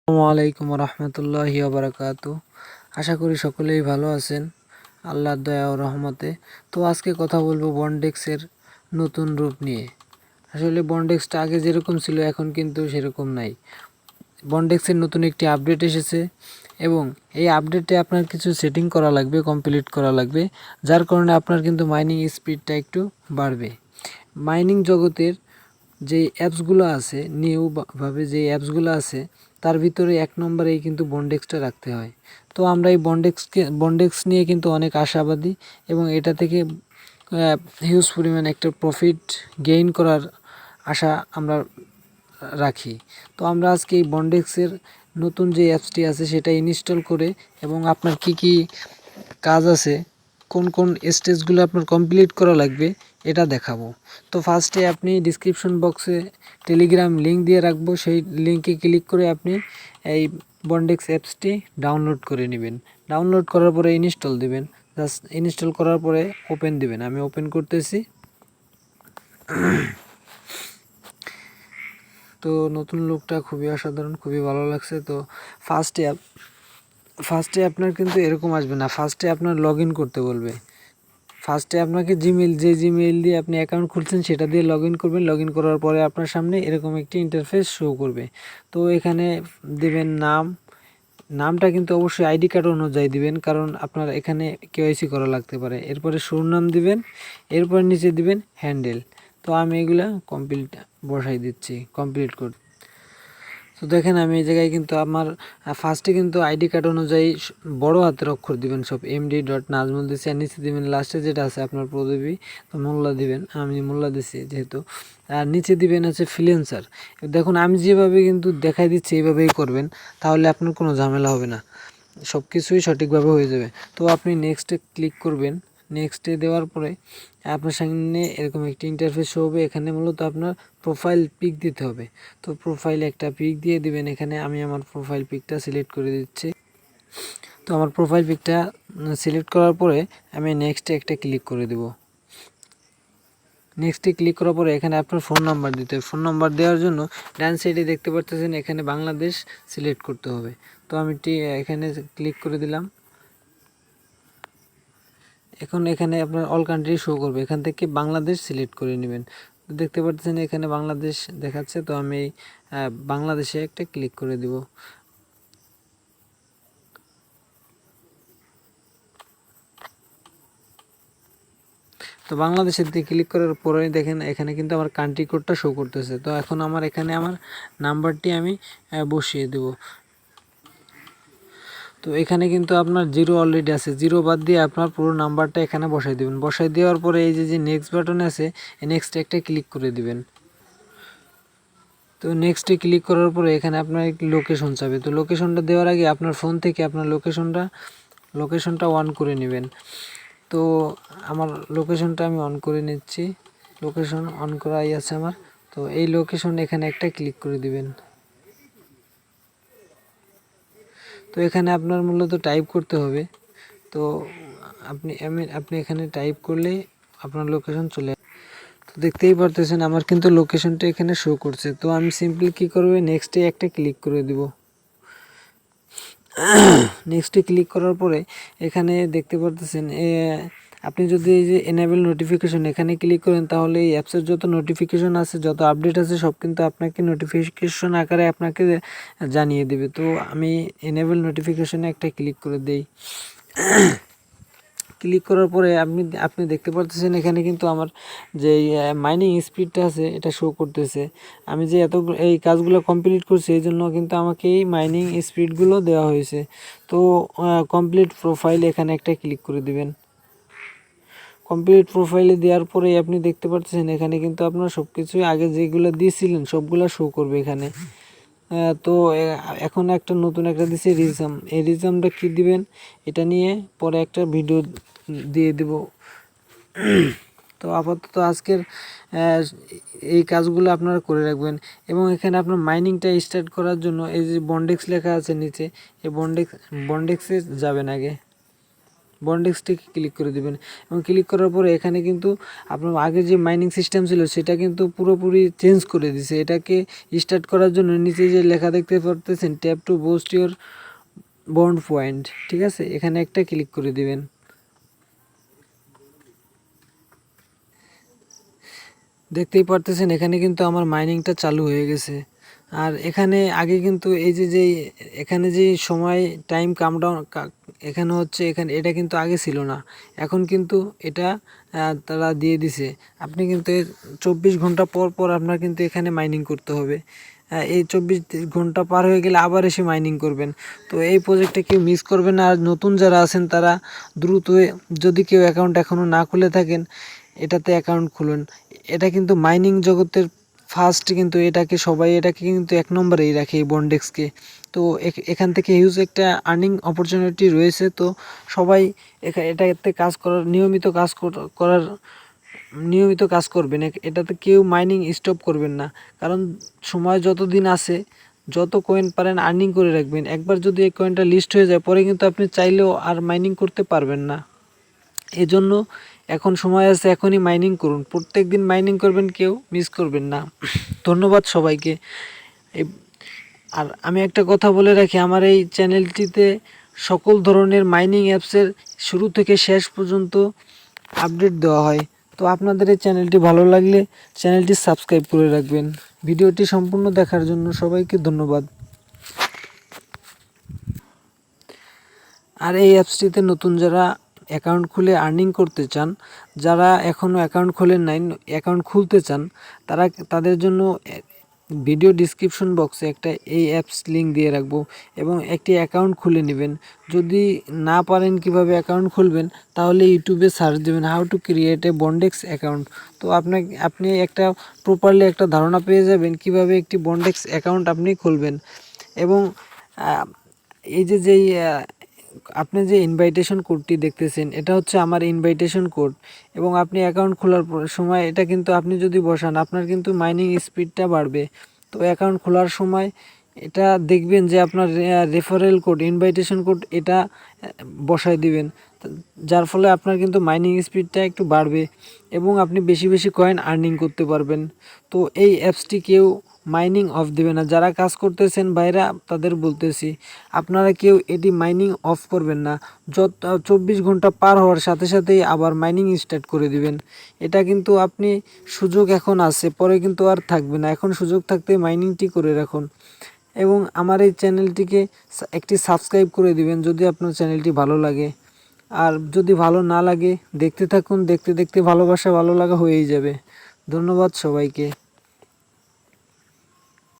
আসসালামু আলাইকুম রহমতুল্লাহি বারাকাতু। আশা করি সকলেই ভালো আছেন আল্লাহর দয়া ও রহমতে। তো আজকে কথা বলবো বন্ডেক্সের নতুন রূপ নিয়ে। আসলে বন্ডেক্সটা আগে যেরকম ছিল এখন কিন্তু সেরকম নাই। বন্ডেক্সের নতুন একটি আপডেট এসেছে এবং এই আপডেটে আপনার কিছু সেটিং করা লাগবে, কমপ্লিট করা লাগবে, যার কারণে আপনার কিন্তু মাইনিং স্পিডটা একটু বাড়বে। মাইনিং জগতের যে অ্যাপসগুলো আছে, নিউভাবে যে অ্যাপসগুলো আছে তার ভিতরে এক নম্বরেই কিন্তু বন্ডেক্সটা রাখতে হয়। তো আমরা এই বন্ডেক্স নিয়ে কিন্তু অনেক আশাবাদী এবং এটা থেকে হিউজ পরিমাণ একটা প্রফিট গেইন করার আশা আমরা রাখি। তো আমরা আজকে এই বন্ডেক্সের নতুন যে অ্যাপসটি আছে সেটা ইনস্টল করে এবং আপনার কি কি কাজ আছে, কোন কোন স্টেজগুলো আপনার কমপ্লিট করা লাগবে এটা দেখাবো। তো ফার্স্টে আপনি ডিসক্রিপশন বক্সে টেলিগ্রাম লিঙ্ক দিয়ে রাখবো, সেই লিঙ্কে ক্লিক করে আপনি এই বন্ডেক্স অ্যাপসটি ডাউনলোড করে নেবেন। ডাউনলোড করার পরে ইনস্টল দিবেন। জাস্ট ইনস্টল করার পরে ওপেন দিবেন। আমি ওপেন করতেছি। তো নতুন লুকটা খুবই অসাধারণ, খুবই ভালো লাগছে। তো ফার্স্টে আপনার কিন্তু এরকম আসবে না, ফার্স্টে আপনার লগ ইন করতে বলবে। ফার্স্টে আপনাকে যে জিমেইল দিয়ে আপনি অ্যাকাউন্ট খুলছেন সেটা দিয়ে লগ ইন করবেন। লগ ইন করার পরে আপনার সামনে এরকম একটি ইন্টারফেস শো করবে। তো এখানে দিবেন নামটা কিন্তু অবশ্যই আইডি কার্ড অনুযায়ী দিবেন, কারণ আপনার এখানে কেওয়াইসি করা লাগতে পারে। এরপরে নাম দিবেন, এরপর নিচে দিবেন হ্যান্ডেল। তো আমি এগুলা কমপ্লিট বসাই দিচ্ছি, কমপ্লিট করতে। তো দেখেন আমি এই জায়গায় কিন্তু আমার ফার্স্টে কিন্তু আইডি কার্ড অনুযায়ী বড় হাতের অক্ষর দিবেন সব, MD.নাজমুল দিচ্ছি, আর নিচে দিবেন লাস্টে যেটা আছে আপনার প্রদীপী, তো মোল্লা দিবেন, আমি মোল্লা দিচ্ছি যেহেতু। আর নিচে দিবেন হচ্ছে ফ্রিল্যান্সার। দেখুন আমি যেভাবে কিন্তু দেখাই দিচ্ছি এইভাবেই করবেন, তাহলে আপনার কোনো ঝামেলা হবে না, সব কিছুই সঠিকভাবে হয়ে যাবে। তো আপনি নেক্সটে ক্লিক করবেন। নেক্সটে দেওয়ার পরে আপনার সামনে এরকম একটি ইন্টারফেস হবে। এখানে মূলত আপনার প্রোফাইল পিক দিতে হবে। তো প্রোফাইলে একটা পিক দিয়ে দিবেন। এখানে আমি আমার প্রোফাইল পিকটা সিলেক্ট করে দিচ্ছি। তো আমার প্রোফাইল পিকটা সিলেক্ট করার পরে আমি নেক্সটে একটা ক্লিক করে দেব। নেক্সটে ক্লিক করার পরে এখানে আপনার ফোন নাম্বার দিতে হবে। ফোন নাম্বার দেওয়ার জন্য ডান সাইডে দেখতে পাচ্ছেন এখানে বাংলাদেশ সিলেক্ট করতে হবে। তো আমি এখানে ক্লিক করে দিলাম। এখন এখানে আপনার অল কান্ট্রি শো করবে, এখান থেকে বাংলাদেশ সিলেক্ট করে নেবেন। দেখতে পাচ্ছেন এখানে বাংলাদেশ দেখাচ্ছে, তো আমি বাংলাদেশে একটা ক্লিক করে দিব। তো বাংলাদেশের দিকে ক্লিক করার পরে দেখেন এখানে কিন্তু আমার কান্ট্রি কোডটা শো করতেছে। তো এখন এখানে আমার নাম্বারটি আমি বসিয়ে দেব। তো এখানে কিন্তু আপনার জিরো অলরেডি আছে, জিরো বাদ দিয়ে আপনার পুরো নাম্বারটা এখানে বসাই দেবেন। বসাই দেওয়ার পরে এই যে নেক্সট বাটন আছে, এই নেক্সট একটা ক্লিক করে দিবেন। তো নেক্সটে ক্লিক করার পরে এখানে আপনার লোকেশন চাবে। তো লোকেশনটা দেওয়ার আগে আপনার ফোন থেকে আপনার লোকেশনটা অন করে নেবেন। তো আমার লোকেশনটা আমি অন করে নিচ্ছি। লোকেশন অন করাই আছে আমার। তো এই লোকেশন এখানে একটা ক্লিক করে দিবেন। তো এখানে আপনার মূলত টাইপ করতে হবে। তো আপনি এখানে টাইপ করলে আপনার লোকেশন চলে আসবে। তো দেখতেই পারতেছেন আমার কিন্তু লোকেশনটা এখানে শো করছে। তো আমি সিম্পলি কি করব, নেক্সটে একটা ক্লিক করে দিব। নেক্সটে ক্লিক করার পরে এখানে দেখতে পারতেছেন আপনি যদি এই যে এনেবল নোটিফিকেশন এখানে ক্লিক করেন, তাহলে এই অ্যাপসের যত নোটিফিকেশন আছে, যত আপডেট আছে, সব কিন্তু আপনাকে নোটিফিকেশন আকারে আপনাকে জানিয়ে দেবে। তো আমি এনেবল নোটিফিকেশনে একটা ক্লিক করে দেই। ক্লিক করার পরে আপনি দেখতে পাচ্ছেন এখানে কিন্তু আমার যে মাইনিং স্পিডটা আছে এটা শো করতেছে। আমি যে এই কাজগুলো কমপ্লিট করছি এই জন্য কিন্তু আমাকে এই মাইনিং স্পিডগুলো দেওয়া হয়েছে। তো কমপ্লিট প্রোফাইল এখানে একটা ক্লিক করে দিবেন। কমপ্লিট প্রোফাইলে দেওয়ার পরে আপনি দেখতে পাচ্ছেন এখানে কিন্তু আপনার সব কিছুই আগে যেগুলো দিয়েছিলেন সবগুলো শো করবে এখানে। তো এখন একটা নতুন একটা দিছে রিজম। এই রিজমটা কি দিবেন এটা নিয়ে পরে একটা ভিডিও দিয়ে দেব। তো আপাতত আজকের এই কাজগুলো আপনারা করে রাখবেন। এবং এখানে আপনার মাইনিংটা স্টার্ট করার জন্য এই যে বন্ডেক্স লেখা আছে নিচে, এই বন্ডেক্সে যাবেন আগে। বন্ডেক্সটিকে ক্লিক করে দিবেন এবং ক্লিক করার পরে এখানে কিন্তু আপনার আগে যে মাইনিং সিস্টেম ছিল সেটা কিন্তু পুরোপুরি চেঞ্জ করে দিছে। এটাকে স্টার্ট করার জন্য নিচে যে লেখা দেখতে পারতেছেন tap two boost your bond point, ঠিক আছে, এখানে একটা ক্লিক করে দিবেন। দেখতেই পারতেছেন এখানে কিন্তু আমার মাইনিংটা চালু হয়ে গেছে। আর এখানে আগে কিন্তু এই যে এখানে যে সময় টাইম কাউন্টডাউন এখানে হচ্ছে, এখানে এটা কিন্তু আগে ছিল না, এখন কিন্তু এটা তারা দিয়ে দিছে। আপনি কিন্তু 24 ঘন্টা পর পর আপনার কিন্তু এখানে মাইনিং করতে হবে। এই 24 ঘন্টা পার হয়ে গেলে আবার এসে মাইনিং করবেন। তো এই প্রজেক্টটা কেউ মিস করবেন না। আর নতুন যারা আছেন তারা দ্রুত, যদি কেউ অ্যাকাউন্ট এখনও না খুলে থাকেন এটাতে অ্যাকাউন্ট খুলুন। এটা কিন্তু মাইনিং জগতের ফার্স্ট, কিন্তু এটাকে কিন্তু 1 নম্বরেই রাখে এই বন্ডেক্সকে। তো এখান থেকে হিউজ একটা আর্নিং অপরচুনিটি রয়েছে। তো সবাই এটাতে কাজ করার নিয়মিত কাজ করবেন। এটাতে কেউ মাইনিং স্টপ করবেন না, কারণ সময় যতদিন আছে যত কয়েন পারেন আর্নিং করে রাখবেন। একবার যদি এই কয়েনটা লিস্ট হয়ে যায় পরে কিন্তু আপনি চাইলেও আর মাইনিং করতে পারবেন না। এজন্য এখন সময় আছে, এখনই মাইনিং করুন। প্রত্যেক দিন মাইনিং করবেন, কেউ মিস করবেন না। ধন্যবাদ সবাইকে। আর আমি একটা কথা বলে রাখি, আমার এই চ্যানেলটিতে সকল ধরনের মাইনিং অ্যাপসের শুরু থেকে শেষ পর্যন্ত আপডেট দেওয়া হয়। তো আপনাদের এই চ্যানেলটি ভালো লাগলে চ্যানেলটি সাবস্ক্রাইব করে রাখবেন। ভিডিওটি সম্পূর্ণ দেখার জন্য সবাইকে ধন্যবাদ। আর এই অ্যাপসটিতে নতুন যারা অ্যাকাউন্ট খুলে আর্নিং করতে চান, যারা এখনও অ্যাকাউন্ট খোলেন নাই, অ্যাকাউন্ট খুলতে চান, তাদের জন্য ভিডিও ডিসক্রিপশন বক্সে একটা এই অ্যাপস লিঙ্ক দিয়ে রাখবো এবং একটি অ্যাকাউন্ট খুলে নেবেন। যদি না পারেন কিভাবে অ্যাকাউন্ট খুলবেন, তাহলে ইউটিউবে সার্চ দেবেন how to create a Bondex account. তো আপনি একটা প্রপারলি একটা ধারণা পেয়ে যাবেন কিভাবে একটি বন্ডেক্স অ্যাকাউন্ট আপনি খুলবেন। এবং এই যেই আপনি যে ইনভাইটেশন কোডটি দেখতেছেন এটা হচ্ছে আমার ইনভাইটেশন কোড। এবং আপনি অ্যাকাউন্ট খোলার সময় এটা কিন্তু আপনি যদি বসান আপনার কিন্তু মাইনিং স্পিডটা বাড়বে। তো অ্যাকাউন্ট খোলার সময় এটা দেখবেন যে আপনার রেফারেল কোড, ইনভাইটেশন কোড এটা বসায় দিবেন, যার ফলে আপনার কিন্তু মাইনিং স্পিডটা একটু বাড়বে এবং আপনি বেশি বেশি কয়েন আর্নিং করতে পারবেন। তো এই অ্যাপসটি কেউ মাইনিং অফ দেবে না। যারা কাজ করতেছেন ভাইরা তাদের বলতেছি, আপনারা কেউ এটি মাইনিং অফ করবেন না। 24 ঘন্টা পার হওয়ার সাথে সাথেই আবার মাইনিং স্টার্ট করে দিবেন। এটা কিন্তু আপনি সুযোগ এখন আছে, পরে কিন্তু আর থাকবে না। এখন সুযোগ থাকতে মাইনিংটি করে রাখুন এবং আমার এই চ্যানেলটিকে একটি সাবস্ক্রাইব করে দিবেন যদি আপনার চ্যানেলটি ভালো লাগে। আর যদি ভালো না লাগে দেখতে থাকুন, দেখতে দেখতে ভালোবাসা ভালো লাগা হয়েই যাবে। ধন্যবাদ সবাইকে।